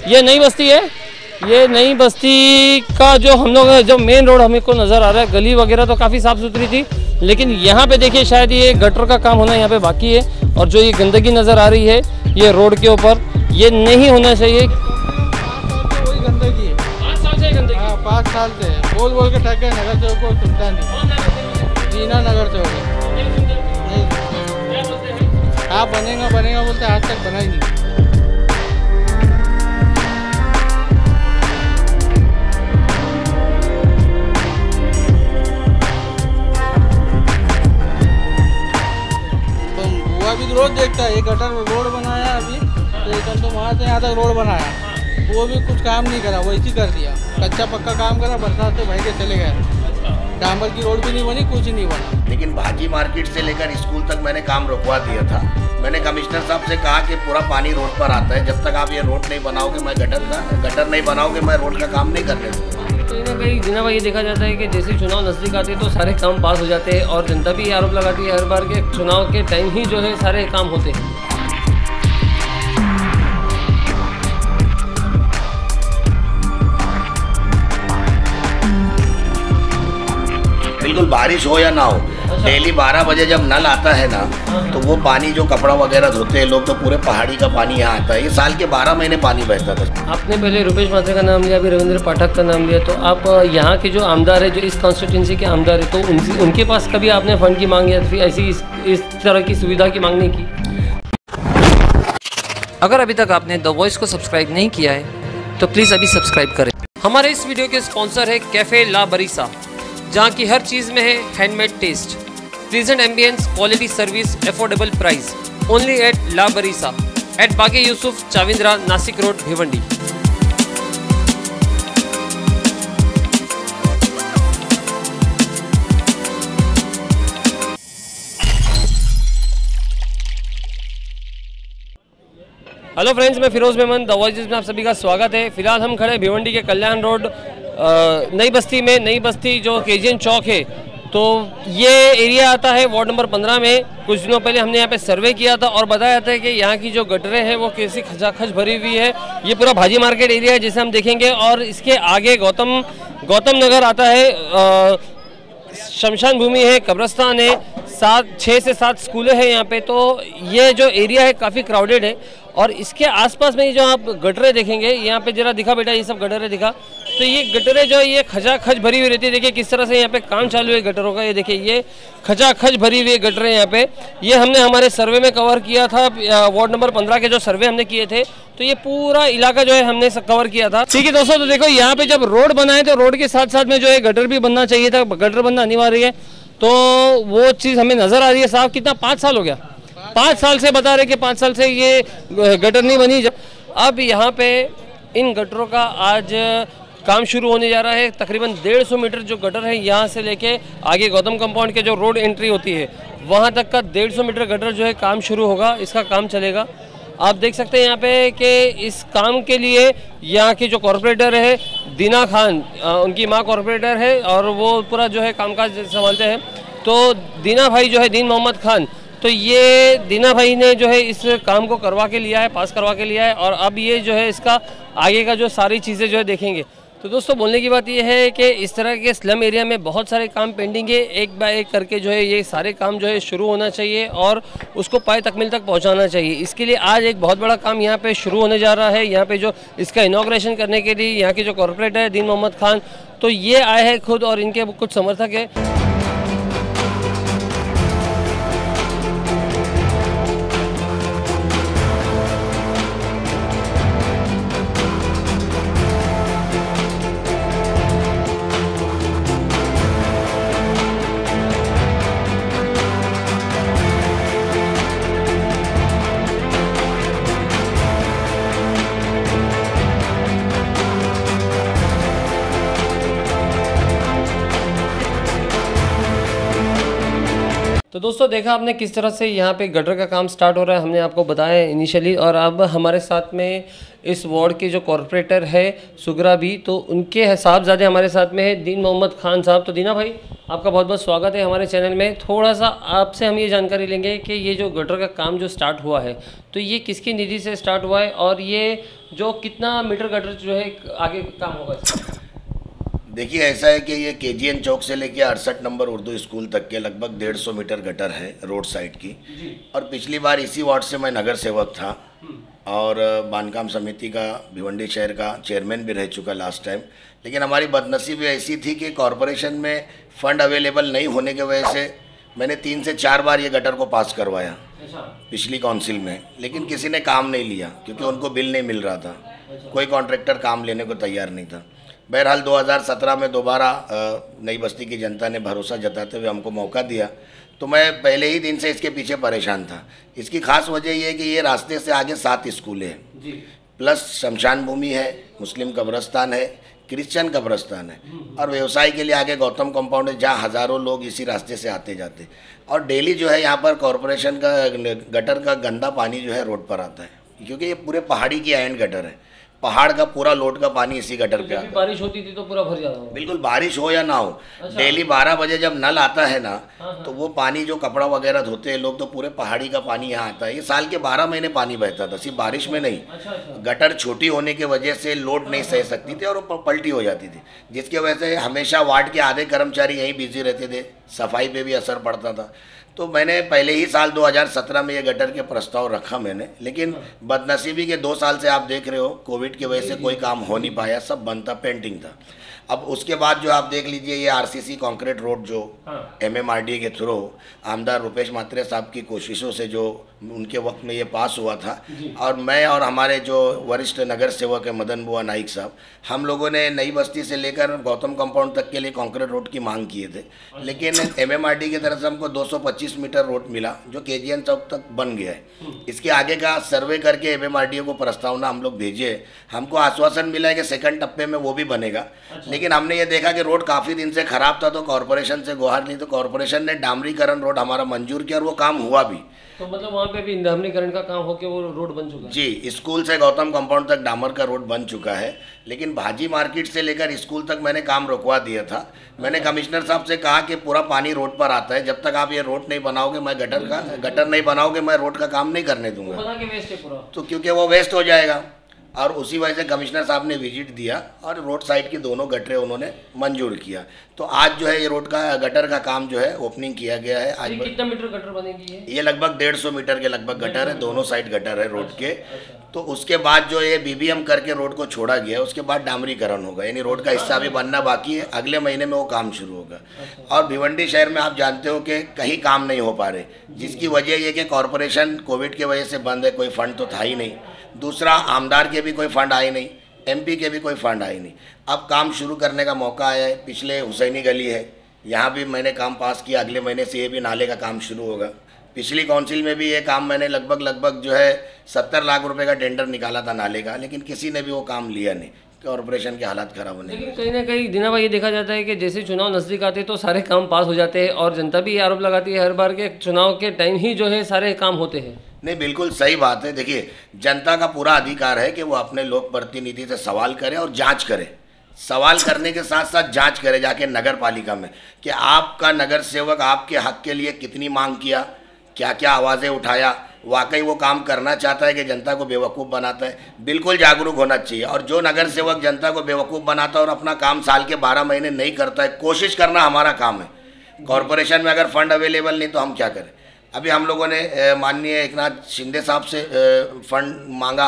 ये नई बस्ती है। ये नई बस्ती का जो हम लोग जो मेन रोड हमें को नज़र आ रहा है, गली वगैरह तो काफ़ी साफ़ सुथरी थी, लेकिन यहाँ पे देखिए शायद ये गटर का काम होना यहाँ पे बाकी है। और जो ये गंदगी नज़र आ रही है ये रोड के ऊपर, ये नहीं होना चाहिए। 5 साल से वही गंदगी है। 5 साल से गंदगी? हाँ 5 साल से बोल बोल के ठगे नगर चौक को सुनता नहीं। जीना नगर चौक नहीं, हाँ बनेगा बनेगा बोलते आज तक बना ही नहीं। अभी रोज देखता है, ये गटर रोड बनाया अभी तो एकदम तो वहाँ से यहाँ तक रोड बनाया, वो भी कुछ काम नहीं करा, वैसे ही कर दिया। कच्चा पक्का काम करा, बरसात से भाई के चले गए। डामर की रोड भी नहीं बनी, कुछ नहीं बना। लेकिन भाजी मार्केट से लेकर स्कूल तक मैंने काम रुकवा दिया था। मैंने कमिश्नर साहब से कहा कि पूरा पानी रोड पर आता है, जब तक आप ये रोड नहीं बनाओगे मैं गटर नहीं बनाओगे मैं रोड का काम नहीं करने दूँगा। कहीं ना कहीं जिना भाई ये देखा जाता है कि जैसे चुनाव नज़दीक आते हैं तो सारे काम पास हो जाते हैं, और जनता भी ये आरोप लगाती है हर बार के चुनाव के टाइम ही जो है सारे काम होते हैं। बिल्कुल बारिश हो या ना हो, डेली 12 बजे जब नल आता है ना तो वो पानी जो कपड़ा वगैरह धोते हैं लोग, तो पूरे पहाड़ी का पानी यहाँ आता है। ये साल के 12 महीने पानी बहता था। आपने पहले रुपेश माथुर का नाम लिया, अभी रविंद्र पाठक का नाम लिया, तो आप यहाँ के जो आमदार है, जो इस कॉन्स्टिट्यूंसी के आमदार है, तो उनके पास कभी आपने फंड की मांग या फिर ऐसी इस तरह की सुविधा की मांग नहीं की? अगर अभी तक आपने द वॉइस को सब्सक्राइब नहीं किया है तो प्लीज़ अभी सब्सक्राइब करें। हमारे इस वीडियो के स्पॉन्सर है कैफ़े ला बरीसा, जहाँ की हर चीज़ में है handmade taste, pleasant ambience, quality service, affordable price, only at La Barisa at Bage Yusuf Chavindra, Nashik road, Bhiwandi. Hello friends, मैं फिरोज मेमन, द वॉइस में आप सभी का स्वागत है। फिलहाल हम खड़े भिवंडी के कल्याण रोड नई बस्ती में। नई बस्ती जो केजीएन चौक है, तो ये एरिया आता है वार्ड नंबर 15 में। कुछ दिनों पहले हमने यहाँ पे सर्वे किया था और बताया था कि यहाँ की जो गटरें हैं वो कैसी खचाखच भरी हुई है। ये पूरा भाजी मार्केट एरिया है जिसे हम देखेंगे, और इसके आगे गौतम नगर आता है, शमशान भूमि है, कब्रस्तान है, 6 से 7 स्कूलें हैं यहाँ पे। तो ये जो एरिया है काफ़ी क्राउडेड है, और इसके आसपास में जो आप गटरें देखेंगे, यहाँ पे जरा दिखा बेटा, ये सब गटरें दिखा, तो ये गटरें जो ये खचाखच भरी हुई रहती है। देखिए किस तरह से यहाँ पे काम चालू है गटरों का, ये देखिए ये खचाखच भरी हुई गटरें यहाँ पे। ये हमने हमारे सर्वे में कवर किया था, वार्ड नंबर 15 के जो सर्वे हमने किए थे, तो ये पूरा इलाका जो है हमने कवर किया था। ठीक है दोस्तों, तो देखो यहाँ पे जब रोड बनाए तो रोड के साथ साथ में जो है गटर भी बनना चाहिए था, गटर बनना अनिवार्य है, तो वो चीज़ हमें नज़र आ रही है साहब। कितना 5 साल हो गया, 5 साल से बता रहे कि 5 साल से ये गटर नहीं बनी। अब यहाँ पे इन गटरों का आज काम शुरू होने जा रहा है। तकरीबन 150 मीटर जो गटर है, यहाँ से लेके आगे गौतम कंपाउंड के जो रोड एंट्री होती है वहाँ तक का 150 मीटर गटर जो है काम शुरू होगा, इसका काम चलेगा। आप देख सकते हैं यहाँ पे कि इस काम के लिए यहाँ की जो कॉरपोरेटर है दीना खान, उनकी माँ कॉरपोरेटर है और वो पूरा जो है कामकाज संभालते हैं। तो दीना भाई जो है, दीन मोहम्मद खान, तो ये दीना भाई ने जो है इस काम को करवा के लिया है, पास करवा के लिया है, और अब ये जो है इसका आगे का जो सारी चीज़ें जो है देखेंगे। तो दोस्तों बोलने की बात ये है कि इस तरह के स्लम एरिया में बहुत सारे काम पेंडिंग है, एक बाय एक करके जो है ये सारे काम जो है शुरू होना चाहिए और उसको पाए तकमील तक पहुंचाना चाहिए। इसके लिए आज एक बहुत बड़ा काम यहाँ पे शुरू होने जा रहा है। यहाँ पे जो इसका इनॉग्रेशन करने के लिए यहाँ के जो कॉर्पोरेटर है दीन मोहम्मद खान, तो ये आए हैं खुद, और इनके कुछ समर्थक है। तो दोस्तों देखा आपने किस तरह से यहाँ पे गटर का काम स्टार्ट हो रहा है, हमने आपको बताया इनिशियली। और अब हमारे साथ में इस वार्ड के जो कॉरपोरेटर है सुगरा भी, तो उनके साहबजादे हमारे साथ में है दीन मोहम्मद खान साहब। तो दीना भाई आपका बहुत बहुत स्वागत है हमारे चैनल में। थोड़ा सा आपसे हम ये जानकारी लेंगे कि ये जो गटर का काम जो स्टार्ट हुआ है तो ये किसकी निधि से स्टार्ट हुआ है और ये जो कितना मीटर गटर जो है आगे काम होगा इसका? देखिए ऐसा है कि ये KGN चौक से लेके 68 नंबर उर्दू स्कूल तक के लगभग 150 मीटर गटर है रोड साइड की। और पिछली बार इसी वार्ड से मैं नगर सेवक था और बांधकाम समिति का भिवंडी शहर का चेयरमैन भी रह चुका लास्ट टाइम। लेकिन हमारी बदनसीबी ऐसी थी कि कॉरपोरेशन में फंड अवेलेबल नहीं होने की वजह से मैंने 3 से 4 बार ये गटर को पास करवाया पिछली काउंसिल में, लेकिन किसी ने काम नहीं लिया क्योंकि उनको बिल नहीं मिल रहा था। कोई कॉन्ट्रैक्टर काम लेने को तैयार नहीं था। बहरहाल 2017 में दोबारा नई बस्ती की जनता ने भरोसा जताते हुए हमको मौका दिया, तो मैं पहले ही दिन से इसके पीछे परेशान था। इसकी खास वजह यह है कि ये रास्ते से आगे 7 स्कूल हैं, प्लस शमशान भूमि है, मुस्लिम कब्रस्तान है, क्रिश्चियन कब्रस्तान है और व्यवसाय के लिए आगे गौतम कंपाउंड है जहाँ हज़ारों लोग इसी रास्ते से आते जाते। और डेली जो है यहाँ पर कॉरपोरेशन का गटर का गंदा पानी जो है रोड पर आता है, क्योंकि ये पूरे पहाड़ी की एंड गटर है। पहाड़ का पूरा लोड का पानी इसी गटर पे आता है। बारिश होती थी तो पूरा भर जाता है। बिल्कुल, बारिश हो या ना हो, डेली 12 बजे जब नल आता है ना तो वो पानी जो कपड़ा वगैरह धोते हैं लोग, तो पूरे पहाड़ी का पानी यहाँ आता है। ये साल के 12 महीने पानी बहता था, सिर्फ बारिश में नहीं। गटर छोटी होने की वजह से लोड नहीं सह सकती थी और पलटी हो जाती थी, जिसकी वजह से हमेशा वार्ड के आधे कर्मचारी यहीं बिजी रहते थे, सफाई पे भी असर पड़ता था। तो मैंने पहले ही साल 2017 में ये गटर के प्रस्ताव रखा मैंने, लेकिन बदनसीबी के 2 साल से आप देख रहे हो कोविड की वजह से कोई काम हो नहीं पाया, सब बंद था, पेंटिंग था। अब उसके बाद जो आप देख लीजिए ये RCC कंक्रीट रोड जो MMRDA के थ्रू आमदार रुपेश मात्रे साहब की कोशिशों से जो उनके वक्त में ये पास हुआ था, और मैं और हमारे जो वरिष्ठ नगर सेवक है मदन बुआ नाइक साहब, हम लोगों ने नई बस्ती से लेकर गौतम कंपाउंड तक के लिए कंक्रीट रोड की मांग किए थे। लेकिन MMRDA की तरफ से हमको 225 मीटर रोड मिला जो KGN चौक तक बन गया है। इसके आगे का सर्वे करके MMRDA को प्रस्तावना हम लोग भेजे, हमको आश्वासन मिला है कि सेकंड टप्पे में वो भी बनेगा। लेकिन हमने ये देखा कि रोड काफ़ी दिन से ख़राब था, तो कॉरपोरेशन से गुहार ली, तो कॉरपोरेशन ने डामरीकरण रोड हमारा मंजूर किया और वो काम हुआ भी। तो मतलब वहाँ पे भी डामरीकरण का काम होकर वो रोड बन चुका है? जी, स्कूल से गौतम कंपाउंड तक डामर का रोड बन चुका है। लेकिन भाजी मार्केट से लेकर स्कूल तक मैंने काम रुकवा दिया था। मैंने कमिश्नर साहब से कहा कि पूरा पानी रोड पर आता है, जब तक आप ये रोड नहीं बनाओगे, मैं गटर नहीं बनाओगे, मैं रोड का काम नहीं करने दूंगा। तो क्योंकि वो वेस्ट हो जाएगा। और उसी वजह से कमिश्नर साहब ने विजिट दिया और रोड साइड की दोनों गटरें उन्होंने मंजूर किया। तो आज जो है ये रोड का गटर का काम जो है ओपनिंग किया गया है। आज कितना मीटर गटर बनेगी ये लगभग 150 मीटर के लगभग गटर है, दोनों साइड गटर है रोड के। तो उसके बाद जो ये BBM करके रोड को छोड़ा गया है, उसके बाद डामरीकरण होगा, यानी रोड का हिस्सा भी बनना बाकी है। अगले महीने में वो काम शुरू होगा। और भिवंडी शहर में आप जानते हो कि कहीं काम नहीं हो पा रहे, जिसकी वजह ये कि कॉरपोरेशन कोविड की वजह से बंद है, कोई फंड तो था ही नहीं। दूसरा, आमदार के भी कोई फंड आए नहीं, MP के भी कोई फंड आए नहीं। अब काम शुरू करने का मौका आया है। पिछले हुसैनी गली है, यहाँ भी मैंने काम पास किया, अगले महीने से ये भी नाले का काम शुरू होगा। पिछली काउंसिल में भी ये काम मैंने लगभग जो है 70 लाख रुपए का टेंडर निकाला था नाले का, लेकिन किसी ने भी वो काम लिया नहीं, कॉरपोरेशन के हालात खराब होने। लेकिन कहीं ना कहीं दिना भाई ये देखा जाता है कि जैसे चुनाव नज़दीक आते हैं तो सारे काम पास हो जाते हैं, और जनता भी ये आरोप लगाती है हर बार के चुनाव के टाइम ही जो है सारे काम होते हैं। नहीं, बिल्कुल सही बात है। देखिए, जनता का पूरा अधिकार है कि वो अपने लोक प्रतिनिधि से सवाल करे और जांच करे। सवाल करने के साथ साथ जांच करे जाके नगर पालिका में कि आपका नगर सेवक आपके हक के लिए कितनी मांग किया, क्या क्या आवाज़ें उठाया, वाकई वो काम करना चाहता है कि जनता को बेवकूफ़ बनाता है। बिल्कुल जागरूक होना चाहिए। और जो नगर सेवक जनता को बेवकूफ़ बनाता है और अपना काम साल के 12 महीने नहीं करता है, कोशिश करना हमारा काम है। कॉरपोरेशन में अगर फंड अवेलेबल नहीं तो हम क्या करें। अभी हम लोगों ने माननीय एकनाथ शिंदे साहब से फंड मांगा,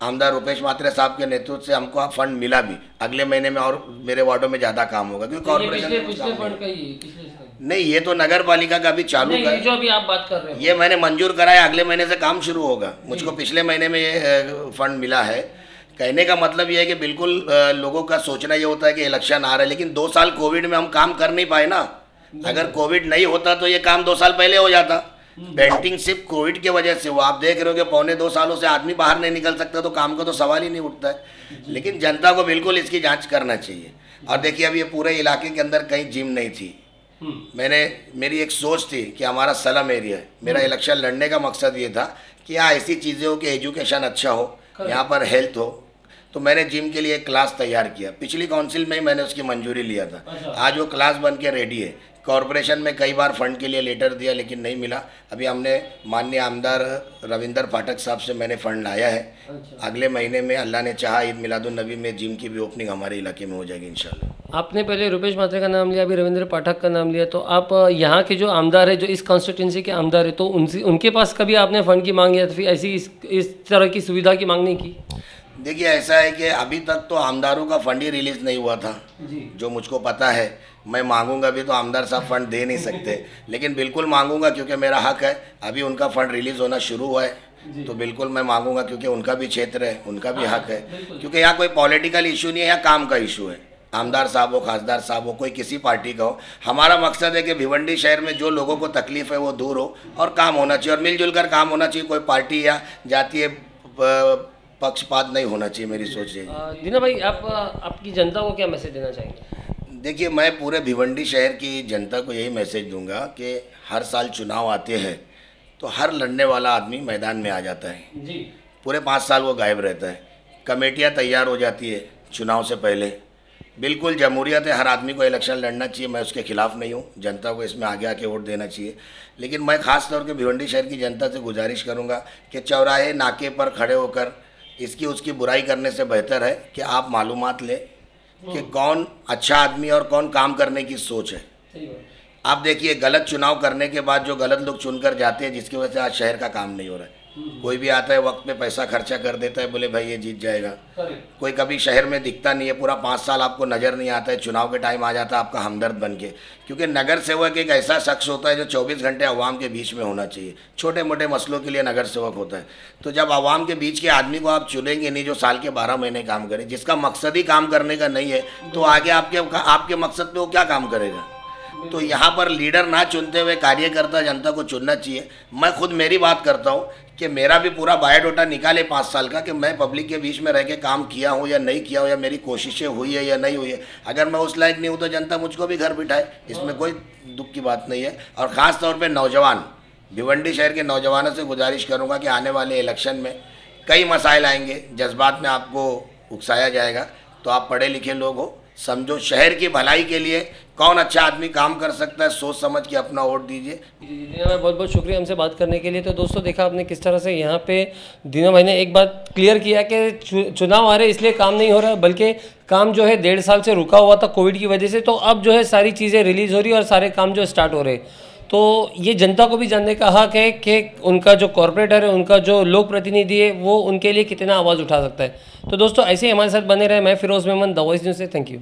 आमदार रुपेश मात्रे साहब के नेतृत्व से हमको फंड मिला भी। अगले महीने में और मेरे वार्डों में ज़्यादा काम होगा, क्योंकि कॉर्पोरेशन नहीं, ये तो नगर पालिका का भी चालू कर, जो अभी आप बात कर रहे हैं ये मैंने मंजूर कराया, अगले महीने से काम शुरू होगा। मुझको पिछले महीने में ये फंड मिला है। कहने का मतलब ये है कि बिल्कुल लोगों का सोचना ये होता है कि इलेक्शन आ रहा है, लेकिन 2 साल कोविड में हम काम कर नहीं पाए ना। अगर कोविड नहीं होता तो ये काम 2 साल पहले हो जाता। पेंटिंग सिर्फ कोविड की वजह से वो आप देख रहे हो कि पौने 2 सालों से आदमी बाहर नहीं निकल सकता, तो काम का तो सवाल ही नहीं उठता है। लेकिन जनता को बिल्कुल इसकी जांच करना चाहिए। और देखिए, अब ये पूरे इलाके के अंदर कहीं जिम नहीं थी, मेरी एक सोच थी कि हमारा सलम एरिया है, मेरा इलेक्शन लड़ने का मकसद ये था कि यहाँ ऐसी चीज़ें हो कि एजुकेशन अच्छा हो, यहाँ पर हेल्थ हो। तो मैंने जिम के लिए एक क्लास तैयार किया, पिछली काउंसिल में ही मैंने उसकी मंजूरी लिया था। आज वो क्लास बन के रेडी है। कॉरपोरेशन में कई बार फंड के लिए लेटर दिया लेकिन नहीं मिला। अभी हमने माननीय आमदार रविंदर पाठक साहब से मैंने फ़ंड लाया है। अगले महीने में अल्लाह ने चाहा ईद मिलादुन्नबी में जिम की भी ओपनिंग हमारे इलाके में हो जाएगी इंशाल्लाह। आपने पहले रुपेश म्हात्रे का नाम लिया, अभी रविंद्र पाठक का नाम लिया, तो आप यहाँ के जो आमदार है, जो इस कॉन्स्टिट्यूंसी के आमदार है, तो उनके पास कभी आपने फ़ंड की मांग या फिर ऐसी इस तरह की सुविधा की मांग नहीं की? देखिए, ऐसा है कि अभी तक तो आमदारों का फंड ही रिलीज़ नहीं हुआ था जो मुझको पता है। मैं मांगूंगा भी तो आमदार साहब फंड दे नहीं सकते, लेकिन बिल्कुल मांगूंगा क्योंकि मेरा हक है। अभी उनका फंड रिलीज़ होना शुरू हुआ है तो बिल्कुल मैं मांगूंगा क्योंकि उनका भी क्षेत्र है, उनका भी हक है। क्योंकि यहाँ कोई पॉलिटिकल इशू नहीं है, यहाँ काम का इशू है। आमदार साहब हो, खासदार साहब हो, कोई किसी पार्टी का हो, हमारा मकसद है कि भिवंडी शहर में जो लोगों को तकलीफ़ है वो दूर हो और काम होना चाहिए और मिलजुल कर काम होना चाहिए। कोई पार्टी या जातीय पक्षपात नहीं होना चाहिए, मेरी सोच है। दीना भाई, आप आपकी जनता को क्या मैसेज देना चाहेंगे? देखिए, मैं पूरे भिवंडी शहर की जनता को यही मैसेज दूंगा कि हर साल चुनाव आते हैं तो हर लड़ने वाला आदमी मैदान में आ जाता है जी। पूरे 5 साल वो गायब रहता है। कमेटियां तैयार हो जाती है चुनाव से पहले। बिल्कुल जमहूरियत है, हर आदमी को इलेक्शन लड़ना चाहिए, मैं उसके खिलाफ नहीं हूँ। जनता को इसमें आगे आके वोट देना चाहिए। लेकिन मैं ख़ास तौर पर भिवंडी शहर की जनता से गुजारिश करूँगा कि चौराहे नाके पर खड़े होकर इसकी उसकी बुराई करने से बेहतर है कि आप मालूमात लें कि कौन अच्छा आदमी और कौन काम करने की सोच है। आप देखिए, गलत चुनाव करने के बाद जो गलत लोग चुनकर जाते हैं, जिसकी वजह से आज शहर का काम नहीं हो रहा है। कोई भी आता है वक्त पे पैसा खर्चा कर देता है, बोले भाई ये जीत जाएगा। कोई कभी शहर में दिखता नहीं है, पूरा 5 साल आपको नज़र नहीं आता है। चुनाव के टाइम आ जाता है आपका हमदर्द बन के। क्योंकि नगर सेवक एक ऐसा शख्स होता है जो 24 घंटे अवाम के बीच में होना चाहिए। छोटे मोटे मसलों के लिए नगर सेवक होता है। तो जब अवाम के बीच के आदमी को आप चुनेंगे नहीं जो साल के 12 महीने काम करे, जिसका मकसद ही काम करने का नहीं है, तो आगे आपके मकसद पर वो क्या काम करेगा? तो यहाँ पर लीडर ना चुनते हुए कार्यकर्ता जनता को चुनना चाहिए। मैं खुद मेरी बात करता हूँ कि मेरा भी पूरा बायोडाटा निकाले 5 साल का कि मैं पब्लिक के बीच में रह के काम किया हूँ या नहीं किया हूँ, या मेरी कोशिशें हुई है या नहीं हुई है। अगर मैं उस लायक नहीं हूँ तो जनता मुझको भी घर बिठाए, इसमें कोई दुख की बात नहीं है। और ख़ास तौर पर नौजवान, भिवंडी शहर के नौजवानों से गुजारिश करूँगा कि आने वाले इलेक्शन में कई मसाइल आएंगे, जज्बात में आपको उकसाया जाएगा। तो आप पढ़े लिखे लोग हो, समझो शहर की भलाई के लिए कौन अच्छा आदमी काम कर सकता है, सोच समझ के अपना वोट दीजिए। दीना भाई, बहुत बहुत शुक्रिया हमसे बात करने के लिए। तो दोस्तों, देखा आपने किस तरह से यहाँ पे दीना भाई ने एक बात क्लियर किया कि चुनाव आ रहे इसलिए काम नहीं हो रहा है, बल्कि काम जो है 1.5 साल से रुका हुआ था कोविड की वजह से। तो अब जो है सारी चीज़ें रिलीज़ हो रही है और सारे काम जो स्टार्ट हो रहे हैं। तो ये जनता को भी जानने का हक है कि उनका जो कॉरपोरेटर है, उनका जो लोक प्रतिनिधि है, वो उनके लिए कितना आवाज़ उठा सकता है। तो दोस्तों, ऐसे ही हमारे साथ बने रहे। मैं Feroz Memon, the voice news से। Thank you.